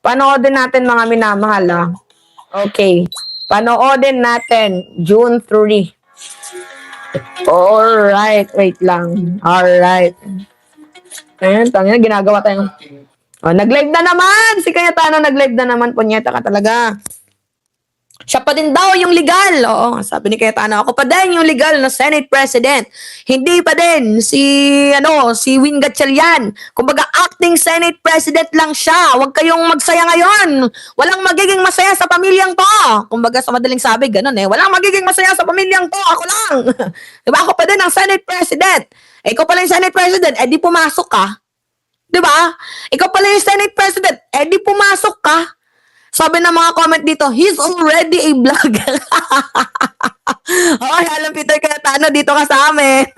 Panoodin natin mga minamahal, ah. Okay. Panoodin natin. June 3. Alright. Wait lang. Alright. Ayan, tangina, ginagawa tayo. Oh, nag-live na naman! Si Cayetano nag-live na naman. Punyeta ka talaga. Siya pa din daw yung legal. Oo, sabi ni Cayetano, ako pa din yung legal na Senate President. Hindi pa din si Win Gatchalian. Kumbaga, acting Senate President lang siya. Huwag kayong magsaya ngayon. Walang magiging masaya sa pamilyang to. Kumbaga, sa madaling sabi, ganun eh. Walang magiging masaya sa pamilyang to. Ako lang. Diba? Ako pa din ang Senate President. Eh, ikaw pala yung Senate President. Eh, di pumasok ka. Diba? Ikaw pala yung Senate President. Eh, di pumasok ka. Sabi ng mga comment dito, he's already a vlogger. Okay, alam Peter Cayetano, dito ka sa amin.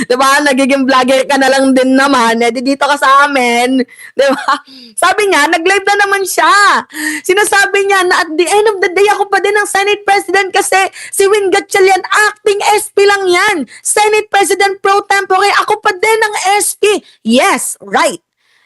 Diba? Nagiging vlogger ka na lang din naman. Eh, dito ka sa amin. Diba? Sabi niya, nag-live na naman siya. Sinasabi niya na at the end of the day, ako pa din ang Senate President kasi si Win Gatchalian, acting SP lang yan. Senate President pro tempore, ako pa din ang SP. Yes, right.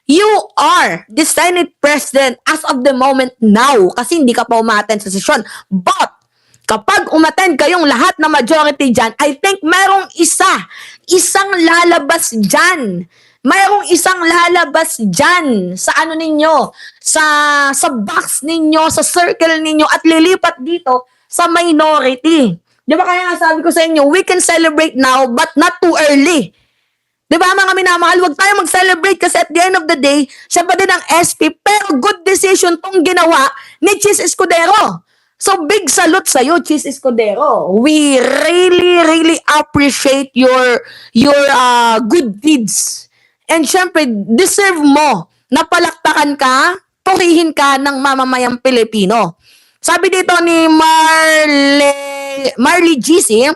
You are the Senate President as of the moment now kasi hindi ka pa umattend sa session. But, kapag umattend kayong lahat na majority dyan, I think merong isang lalabas dyan. Mayroong isang lalabas dyan sa ano ninyo, sa box ninyo, sa circle ninyo at lilipat dito sa minority. Di ba kaya nga sabi ko sa inyo, we can celebrate now but not too early. Diba mga minamahal, huwag tayo mag-celebrate kasi at the end of the day, siya pa din ang SP, pero good decision tong ginawa ni Chis Escudero. So big salute sa'yo, Chis Escudero. We really appreciate your good deeds. And syempre, deserve mo na palakpakan ka, purihin ka ng mamamayang Pilipino. Sabi dito ni Marley GC,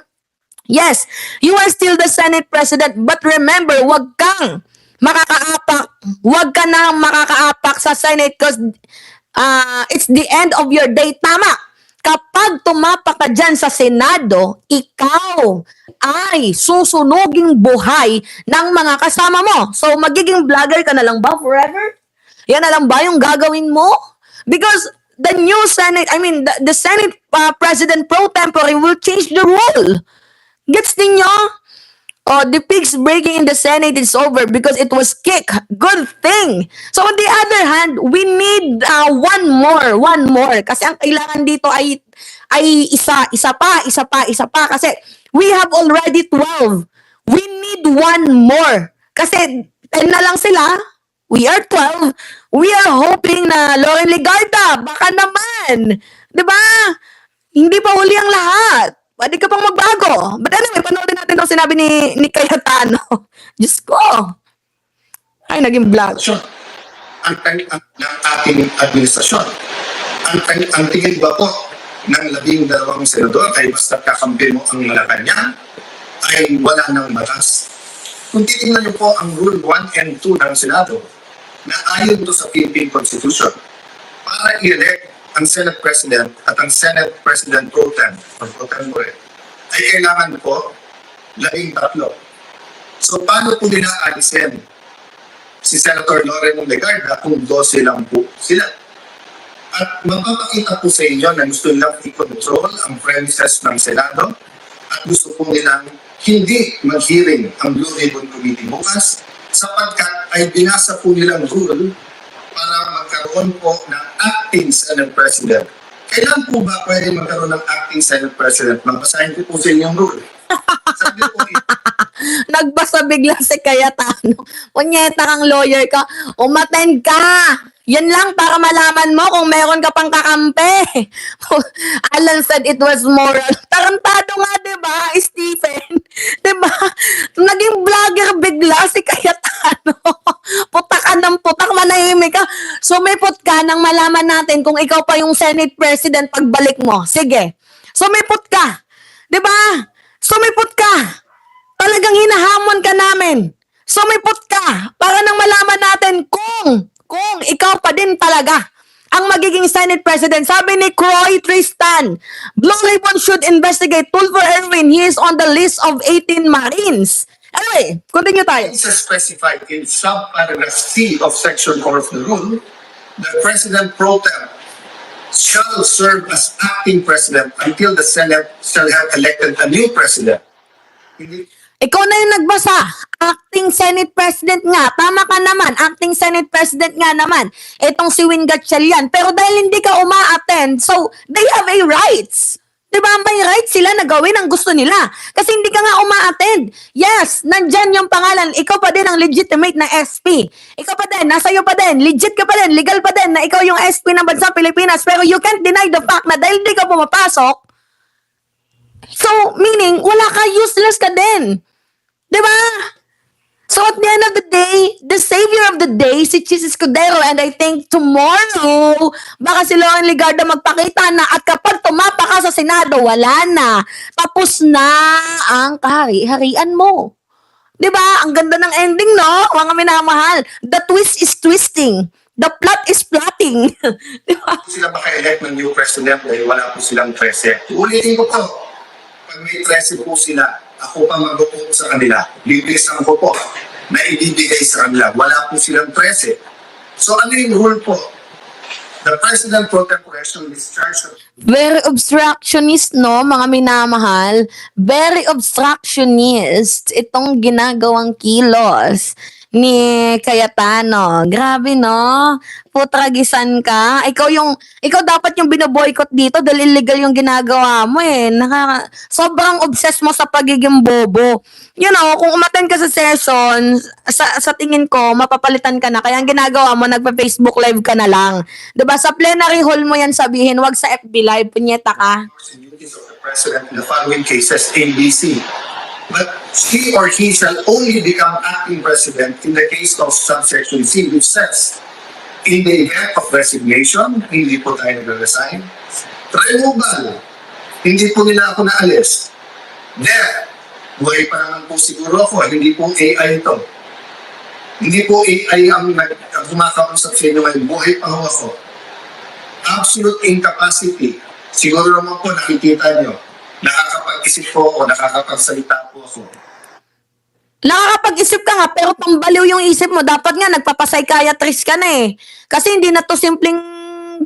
yes, you are still the Senate President, but remember, wag kang makakaapak. Wag ka na makakaapak sa Senate because it's the end of your day. Tama. Kapag tumapak ka dyan sa Senado, ikaw ay susunuging buhay ng mga kasama mo. So, magiging vlogger ka na lang ba forever? Yan na lang ba yung gagawin mo? Because the new Senate, the Senate President pro tempore will change the rule. Gets ninyo? Oh, the pigs breaking in the Senate is over because it was kicked. Good thing. So on the other hand, we need one more. Kasi ang kailangan dito ay isa pa. Kasi we have already 12. We need one more. Kasi 10 na lang sila. We are 12. We are hoping na Loren Legarda, baka naman. Diba? Hindi pa huli ang lahat. Pwede ka pang magbago. But anyway, panoodin natin itong sinabi ni Cayetano. Diyos ko. Ay, naging vlog. Ang ating administrasyon. Ang tingin ba po ng 12 senador ay basta kakampi mo ang Malacanang ay wala ng batas? Kung titingnan niyo po ang Rule 1 and 2 ng Senado na ayon to sa Philippine Constitution, para i-elect ang Senate President at ang Senate President pro tempore ay kailangan po 13. So paano po nila-alisin si Senator Loren Legarda kung 12 lang po sila? At magpapakita po sa inyo na gusto nilang i-control ang premises ng Senado at gusto po nilang hindi mag-hearing ang Blue Ribbon Committee bukas sapagkat ay binasa po nilang rule para magkaroon po ng acting Senate President. Kailan po ba pwede magkaroon ng acting Senate President? Magbasahin ko po sa inyong rule. Sabi po Nagbasa bigla si Cayetano. Punyeta kang lawyer ka. Umattend ka. Yan lang para malaman mo kung meron ka pang kakampi. Alan said it was moral. Tarantado nga, diba, Stephen? Diba? Naging vlogger bigla si Cayetano. Putak ka ng putak, manahimik ka. Sumipot ka nang malaman natin kung ikaw pa yung Senate President pagbalik mo. Sige. Sumipot ka. Diba? Sumipot ka. Talagang hinahamon ka namin. Sumipot ka para nang malaman natin kung ikaw pa din talaga ang magiging Senate President. Sabi ni Croy Tristan, Blue Ribbon should investigate Tulfo Erwin. He is on the list of 18 Marines. Anyway, continue tayo. It's specified in subparagraph C of Section 4 of the rule the President pro tem shall serve as acting president until the Senate shall have elected a new president. Hindi Ikaw na yung nagbasa. Acting Senate President nga. Tama ka naman. Acting Senate President nga naman. Itong si Win Gatchalian. Pero dahil hindi ka uma-attend, so they have a rights. Diba? May rights sila na gawin ang gusto nila. Kasi hindi ka nga uma-attend. Yes, nandyan yung pangalan. Ikaw pa din ang legitimate na SP. Ikaw pa din, nasa iyo pa din. Legit ka pa din, legal pa din na ikaw yung SP ng bansang Pilipinas. Pero you can't deny the fact na dahil hindi ka pumapasok, so meaning, wala ka, useless ka din. Diba? So at the end of the day, the savior of the day, si Chis Escudero, and I think tomorrow, baka si Lauren Ligarda magpakita na at kapag tumapa ka sa Senado, wala na. Tapos na ang kahari-harian mo. Diba? Ang ganda ng ending, no? Mga minamahal. The twist is twisting. The plot is plotting. Diba? sila maka-elect ng new president dahil wala po silang 13. Ulitin ko po, pag may 13 po sila, ako pa mag-upo sa kanila. Bibilisan ko po na ibibigay sa kanila. Wala po silang 13. So ano yung rule po? The President pro tempore shall discharge of Very obstructionist, no, mga minamahal. Very obstructionist itong ginagawang kilos ni Cayetano. Grabe, no? Putragisan ka. Ikaw dapat yung binoboycott dito dahil illegal yung ginagawa mo eh. Sobrang obsessed mo sa pagiging bobo. You know, kung umattend ka sa session, sa tingin ko, mapapalitan ka na. Kaya ang ginagawa mo, nagpa-Facebook live ka na lang. 'Di ba? Sa plenary hall mo yan sabihin, wag sa FB live, punyeta ka. duties of the President in the following cases, A, B, C. But he or he shall only become acting president in the case of subsection C, which says, in the event of resignation, hindi po tayo nag-resign. Removal, hindi po nila ako naalis. Death, buhay pa naman po siguro ako, hindi po AI ito. Hindi po AI ang kumakausap sa inyo ngayon, buhay pa ho ako. Absolute incapacity, siguro naman po nakikita nyo, nakakapag-isip po ako, nakakapagsalita po ako. Nakakapag-isip ka nga, pero pambaliw yung isip mo. Dapat nga, nagpapapsychiatrist ka na eh. Kasi hindi na to simpleng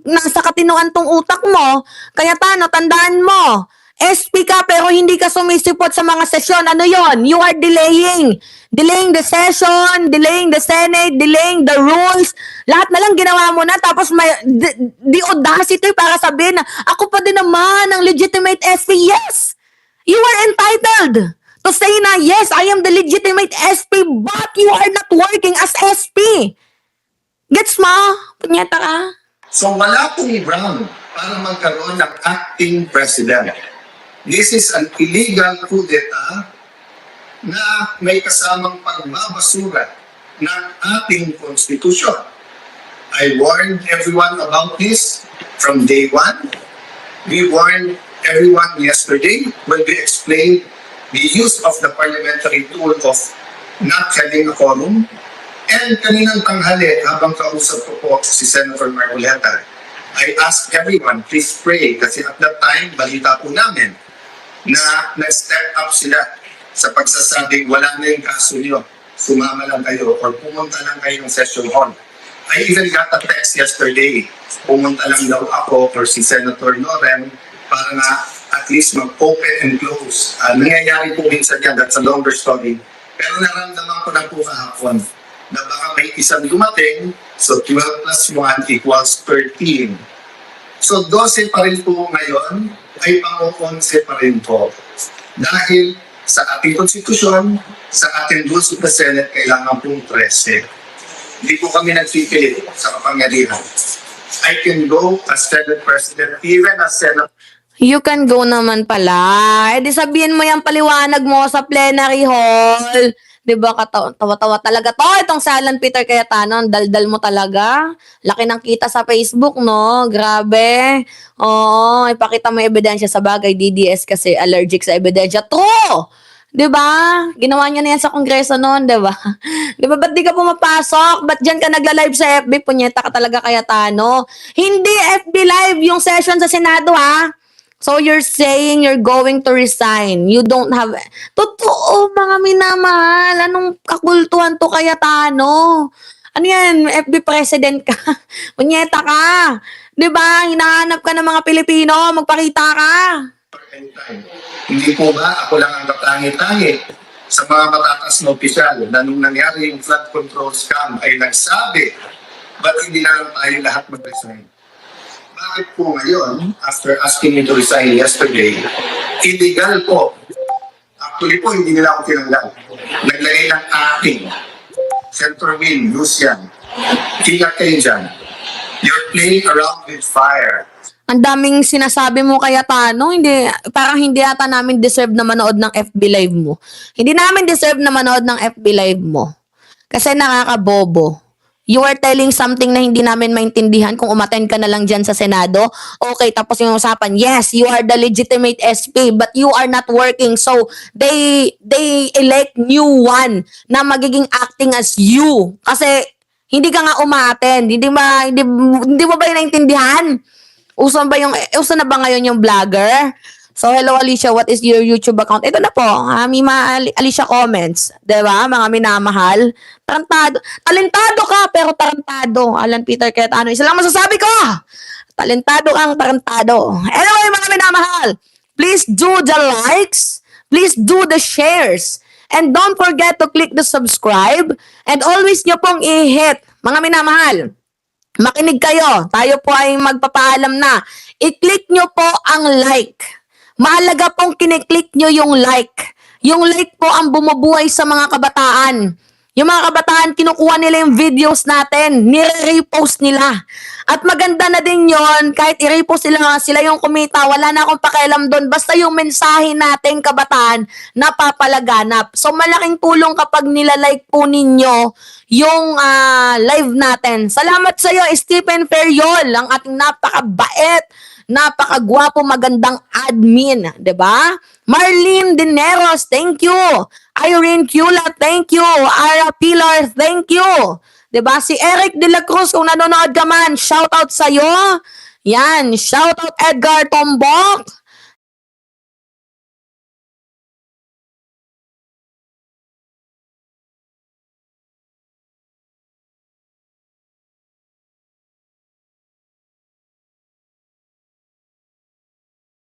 nasa katinuan tong utak mo. Kaya tandaan mo. SP ka pero hindi ka sumisipot sa mga sesyon. Ano yon? You are delaying. Delaying the session, delaying the Senate, delaying the rules. Lahat na lang ginawa mo na. Tapos may the audacity para sabihin na ako pa din naman ang legitimate SP. Yes! You are entitled to say na, yes, I am the legitimate SP, but you are not working as SP. Gets mo? Punyeta ka? So wala pong ground para magkaroon ng acting president. This is an illegal coup d'etat na may kasamang pagbabasura ng ating konstitusyon. I warned everyone about this from day one. We warned everyone yesterday when we explained the use of the parliamentary tool of not having a quorum. And kaninang tanghali, habang kausap ko po si Senator Marcoleta, I asked everyone, please pray, kasi at that time, balita po namin na nag-step up sila sa pagsasabing wala na yung kaso nyo, sumama lang kayo or pumunta lang kayo ng session hall. I even got a text yesterday, pumunta lang daw ako or si Senator Loren para nga at least mag-open and close. Nangyayari po minsan yan, that's a longer story. Pero naramdaman ko na po kahapon na baka may isang dumating, so 12 plus 1 equals 13. So 12 pa rin po ngayon, ay pang-11 pa rin po. Dahil sa ating konstitusyon, sa ating rules of the Senate, kailangan pong 13. Hindi po kami nagpipilit sa kapangyarihan. I can go as Senate President, even as Senate. You can go naman pala. Eh di sabihin mo yung paliwanag mo sa plenary hall. Diba, tawa-tawa talaga to. Itong si Alan Peter Cayetano, ang daldal mo talaga. Laki ng kita sa Facebook, no? Grabe. Oo, ipakita mo yung ebidensya sa bagay. DDS kasi allergic sa ebidensya. True! Diba? Ginawa niya na yan sa kongreso noon, diba? Diba, ba't di ka pumapasok? Ba't dyan ka nagla-live sa FB? Punyeta ka talaga, Cayetano. Hindi FB live yung session sa Senado, ha? So you're saying you're going to resign. You don't have... Totoo, mga minamahal. Anong kakultuhan to, Cayetano? Ano yan? FB president ka. Munyeta ka. 'Di ba? Hinahanap ka ng mga Pilipino. Magpakita ka. Anytime. Hindi po ba ako lang ang katangi-tangi sa mga matatas na opisyal na nung nangyari yung flood control scam ay nagsabi, ba't hindi na lang tayo lahat mag-resign? Bakit po ngayon, after asking me to resign yesterday, illegal po. Actually po, hindi nila ako tinanggal. Naglagay ng acting. Senator Will, Lucian, ingat kayo dyan. You're playing around with fire. Ang daming sinasabi mo kaya Tano, hindi, parang hindi ata namin deserve na manood ng FB live mo. Hindi namin deserve na manood ng FB live mo. Kasi nakakabobo. You are telling something na hindi namin maintindihan kung umattend ka na lang dyan sa Senado. Okay, tapos yung usapan, yes, you are the legitimate SP, but you are not working. So, they elect new one na magiging acting as you. Kasi, hindi ka nga umattend. Hindi mo ba yun naintindihan? Uso na ba ngayon yung vlogger? So, hello Alicia, what is your YouTube account? Ito na po, Mima Alicia Comments. Diba, mga minamahal? Talentado ka, pero tarantado. Alan Peter Cayetano, isa lang masasabi ko. Talentado kang tarantado. Anyway, mga minamahal, please do the likes, please do the shares, and don't forget to click the subscribe, and always nyo pong i-hit, mga minamahal. Makinig kayo. Tayo po ay magpapaalam na. I-click nyo po ang like. Mahalaga pong kiniklik nyo yung like. Yung like po ang bumubuhay sa mga kabataan. Yung mga kabataan, kinukuha nila yung videos natin. Nire-repost nila. At maganda na din yon kahit i-repost sila yung kumita. Wala na akong pakialam doon. Basta yung mensahe natin, kabataan, napapalaganap. So, malaking tulong kapag nilalike po ninyo yung live natin. Salamat sa iyo, Stephen Ferriol, ang ating napakabait, napakagwapo, magandang admin, 'di ba? Marlene Dineros, thank you. Irene Cula, thank you. Ara Pilar, thank you. 'Di ba? Si Eric De La Cruz, kung nanonood ka man, shout out sa iyo. Yan, shout out Edgar Tombok.